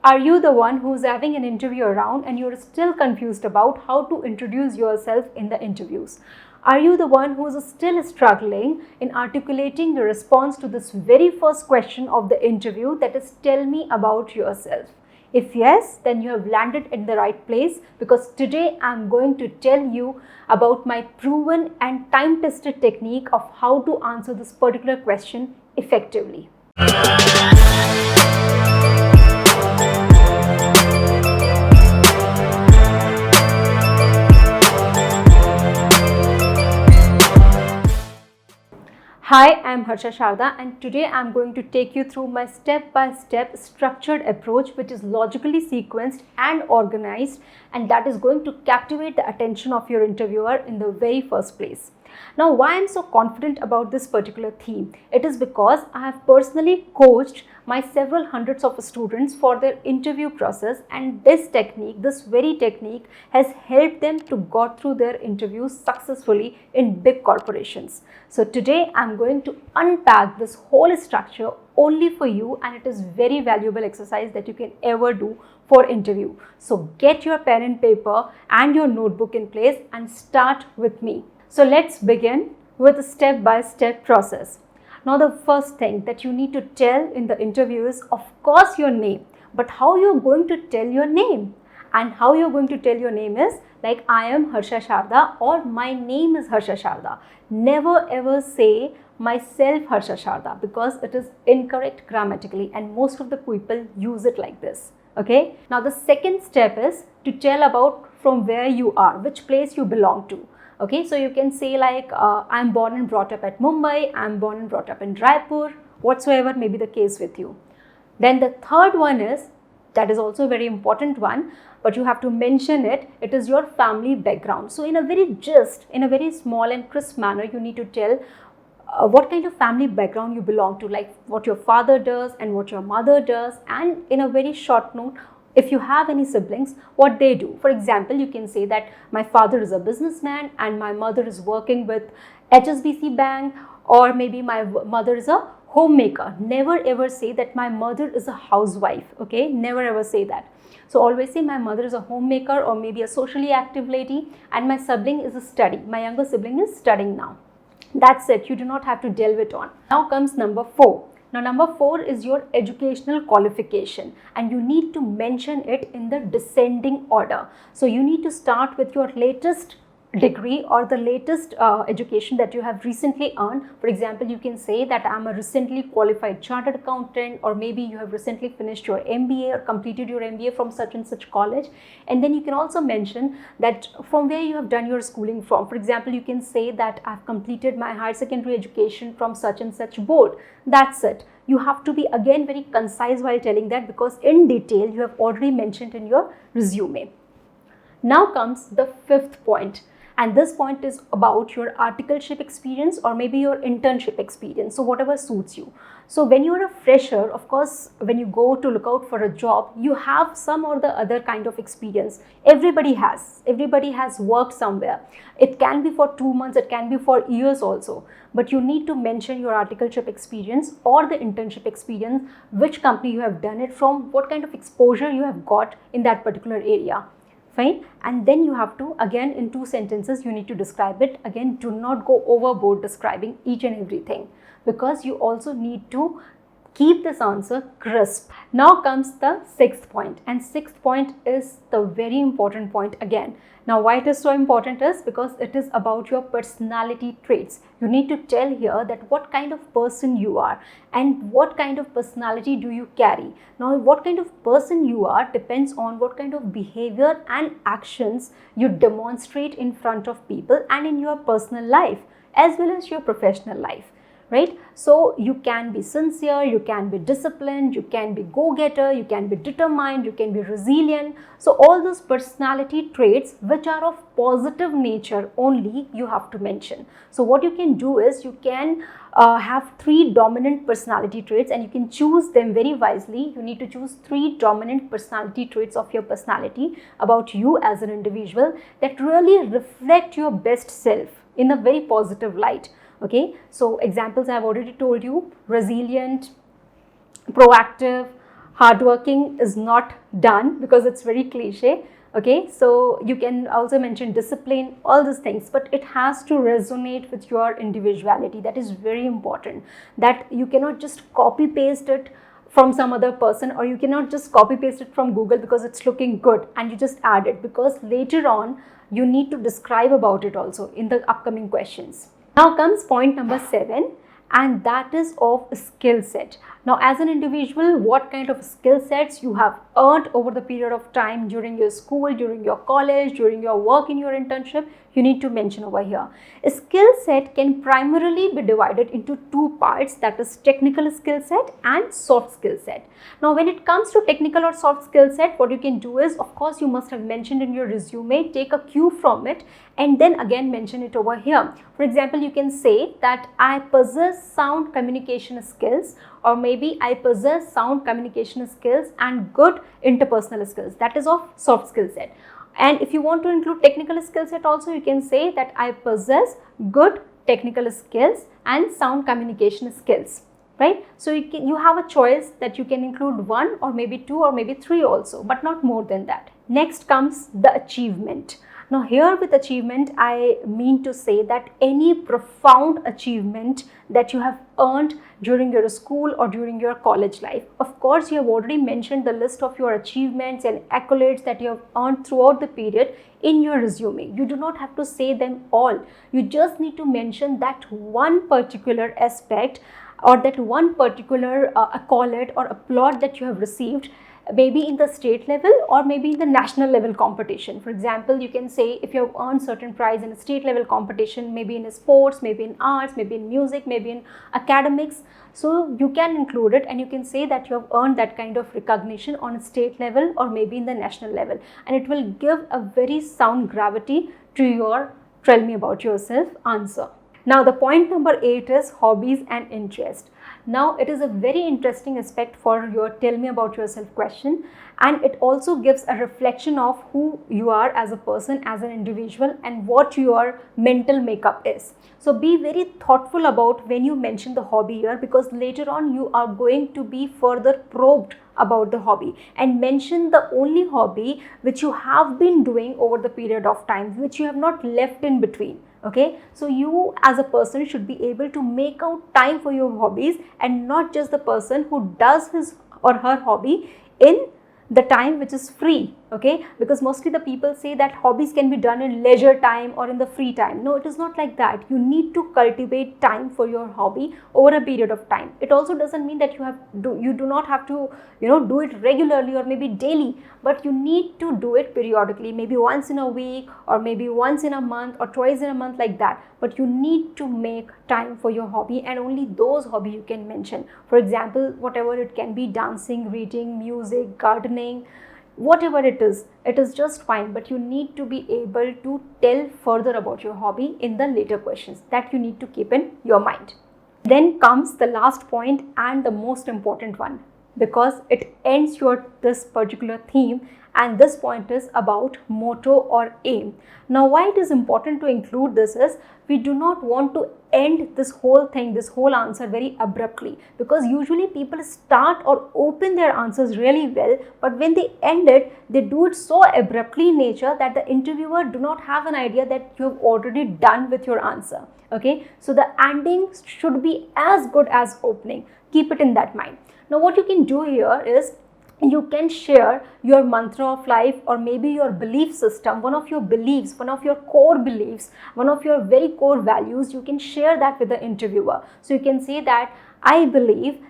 Are you the one who's having an interview around and you're still confused about how to introduce yourself in the interviews? Are you the one who's still struggling in articulating the response to this very first question of the interview, that is, tell me about yourself? If yes, then you have landed in the right place, because today I'm going to tell you about my proven and time-tested technique of how to answer this particular question effectively. Hi, I'm Harsha Sharda, and today I'm going to take you through my step-by-step structured approach, which is logically sequenced and organized, and that is going to captivate the attention of your interviewer in the very first place. Now, why I'm so confident about this particular theme? It is because I have personally coached my several hundreds of students for their interview process, and this very technique has helped them to go through their interviews successfully in big corporations. So today I'm going to unpack this whole structure only for you, and it is very valuable exercise that you can ever do for interview. So get your pen and paper and your notebook in place and start with me. So let's begin with a step-by-step process. Now, the first thing that you need to tell in the interview is, of course, your name. But how you're going to tell your name? And how you're going to tell your name is like, I am Harsha Sharda, or my name is Harsha Sharda. Never ever say myself Harsha Sharda, because it is incorrect grammatically and most of the people use it like this. Okay. Now, the second step is to tell about from where you are, which place you belong to. Okay, so you can say like, I'm born and brought up at Mumbai, I'm born and brought up in Raipur, whatsoever may be the case with you. Then the third one is, that is also a very important one, but you have to mention it, it is your family background. So in a very small and crisp manner, you need to tell what kind of family background you belong to, like what your father does and what your mother does, and in a very short note, if you have any siblings, what they do. For example, you can say that my father is a businessman and my mother is working with HSBC Bank, or maybe my mother is a homemaker. Never ever say that my mother is a housewife. Okay, never ever say that. So always say my mother is a homemaker, or maybe a socially active lady, and my sibling is a study. My younger sibling is studying now. That's it. You do not have to delve it on. Now comes number 4. Now, number 4 is your educational qualification, and you need to mention it in the descending order. So you need to start with your latest degree or the latest education that you have recently earned. For example, you can say that I'm a recently qualified chartered accountant, or maybe you have recently finished your MBA or completed your MBA from such and such college. And then you can also mention that from where you have done your schooling from. For example, you can say that I've completed my higher secondary education from such and such board. That's it. You have to be again very concise while telling that, because in detail you have already mentioned in your resume. Now comes the 5th point. And this point is about your articleship experience or maybe your internship experience. So whatever suits you. So when you're a fresher, of course, when you go to look out for a job, you have some or the other kind of experience. Everybody has worked somewhere. It can be for 2 months, it can be for years also. But you need to mention your articleship experience or the internship experience, which company you have done it from, what kind of exposure you have got in that particular area. Fine. And then you have to, again, in 2 sentences, you need to describe it. Again, do not go overboard describing each and everything, because you also need to keep this answer crisp. Now comes the 6th point, and 6th point is the very important point again. Now, why it is so important is because it is about your personality traits. You need to tell here that what kind of person you are and what kind of personality do you carry. Now, what kind of person you are depends on what kind of behavior and actions you demonstrate in front of people and in your personal life as well as your professional life. Right? So you can be sincere, you can be disciplined, you can be go-getter, you can be determined, you can be resilient. So all those personality traits which are of positive nature only you have to mention. So what you can do is you can have 3 dominant personality traits, and you can choose them very wisely. You need to choose 3 dominant personality traits of your personality about you as an individual that really reflect your best self in a very positive light. Okay, so examples I have already told you: resilient, proactive, hardworking is not done because it's very cliche. Okay, so you can also mention discipline, all these things, but it has to resonate with your individuality. That is very important, that you cannot just copy paste it from some other person, or you cannot just copy paste it from Google because it's looking good and you just add it, because later on you need to describe about it also in the upcoming questions. Now comes point number 7, and that is of skill set. Now, as an individual, what kind of skill sets you have earned over the period of time during your school, during your college, during your work in your internship, you need to mention over here. A skill set can primarily be divided into two parts, that is technical skill set and soft skill set. Now, when it comes to technical or soft skill set, what you can do is, of course, you must have mentioned in your resume, take a cue from it and then again mention it over here. For example, you can say that I possess sound communication skills, or maybe I possess sound communication skills and good interpersonal skills. That is of soft skill set. And if you want to include technical skill set also, you can say that I possess good technical skills and sound communication skills, right? So you have a choice that you can include 1 or maybe 2 or maybe 3 also, but not more than that. Next comes the achievement. Now here with achievement, I mean to say that any profound achievement that you have earned during your school or during your college life. Of course, you have already mentioned the list of your achievements and accolades that you have earned throughout the period in your resume. You do not have to say them all. You just need to mention that one particular aspect or that one particular accolade or applaud that you have received, maybe in the state level or maybe in the national level competition. For example, you can say if you have earned certain prize in a state level competition, maybe in sports, maybe in arts, maybe in music, maybe in academics. So you can include it and you can say that you have earned that kind of recognition on a state level or maybe in the national level, and it will give a very sound gravity to your tell me about yourself answer. Now the point number 8 is hobbies and interest. Now it is a very interesting aspect for your tell me about yourself question, and it also gives a reflection of who you are as a person, as an individual, and what your mental makeup is. So be very thoughtful about when you mention the hobby here, because later on you are going to be further probed about the hobby, and mention the only hobby which you have been doing over the period of time, which you have not left in between. Okay, so you as a person should be able to make out time for your hobbies, and not just the person who does his or her hobby in the time which is free. Okay, because mostly the people say that hobbies can be done in leisure time or in the free time. No, it is not like that. You need to cultivate time for your hobby over a period of time. It also doesn't mean that you do not have to do it regularly or maybe daily, but you need to do it periodically, maybe once in a week or maybe once in a month or twice in a month, like that. But you need to make time for your hobby, and only those hobbies you can mention. For example, whatever it can be, dancing, reading, music, gardening, whatever it is just fine, but you need to be able to tell further about your hobby in the later questions. That you need to keep in your mind. Then comes the last point and the most important one, because it ends this particular theme, and this point is about motto or aim. Now why it is important to include this is, we do not want to end this whole thing, this whole answer very abruptly, because usually people start or open their answers really well, but when they end it, they do it so abruptly in nature that the interviewer do not have an idea that you have already done with your answer. Okay, so the ending should be as good as opening. Keep it in that mind. Now what you can do here is, you can share your mantra of life, or maybe your belief system, one of your beliefs, one of your core beliefs, one of your very core values. You can share that with the interviewer. So you can say that I believe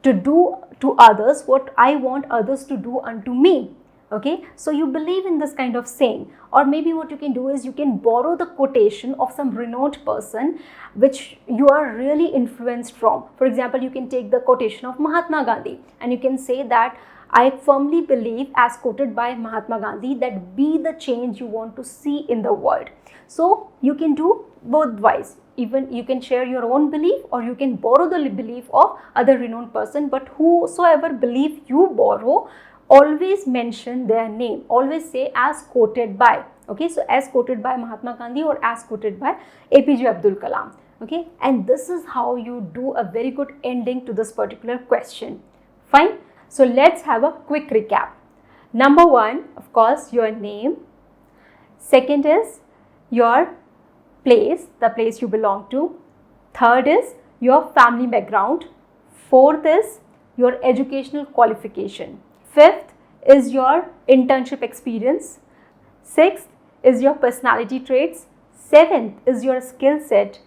to do to others what I want others to do unto me. Okay, so you believe in this kind of saying. Or maybe what you can do is, you can borrow the quotation of some renowned person which you are really influenced from. For example, you can take the quotation of Mahatma Gandhi, and you can say that I firmly believe, as quoted by Mahatma Gandhi, that be the change you want to see in the world. So you can do both ways. Even you can share your own belief, or you can borrow the belief of other renowned person, but whosoever belief you borrow, always mention their name. Always say as quoted by. Okay, so as quoted by Mahatma Gandhi or as quoted by APJ Abdul Kalam. Okay, and this is how you do a very good ending to this particular question. Fine. So let's have a quick recap. Number one, of course, your name. Second is your place, the place you belong to. Third is your family background. Fourth is your educational qualification. Fifth is your internship experience. Sixth is your personality traits. Seventh is your skill set.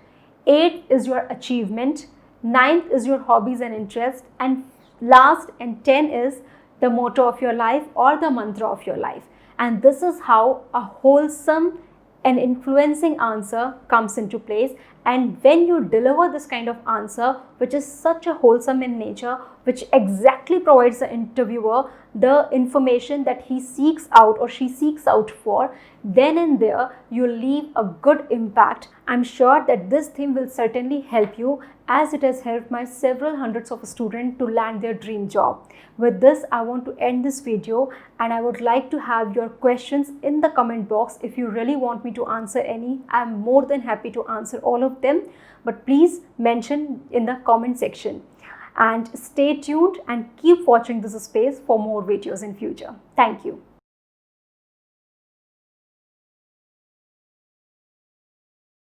Eighth is your achievement. Ninth is your hobbies and interests. And last and 10 is the motto of your life or the mantra of your life. And this is how a wholesome and influencing answer comes into place. And when you deliver this kind of answer, which is such a wholesome in nature, which exactly provides the interviewer the information that he seeks out or she seeks out for, then and there you leave a good impact. I'm sure that this theme will certainly help you, as it has helped my several hundreds of students to land their dream job. With this, I want to end this video, and I would like to have your questions in the comment box. If you really want me to answer any, I'm more than happy to answer all of them, but please mention in the comment section. And stay tuned and keep watching this space for more videos in future. Thank you.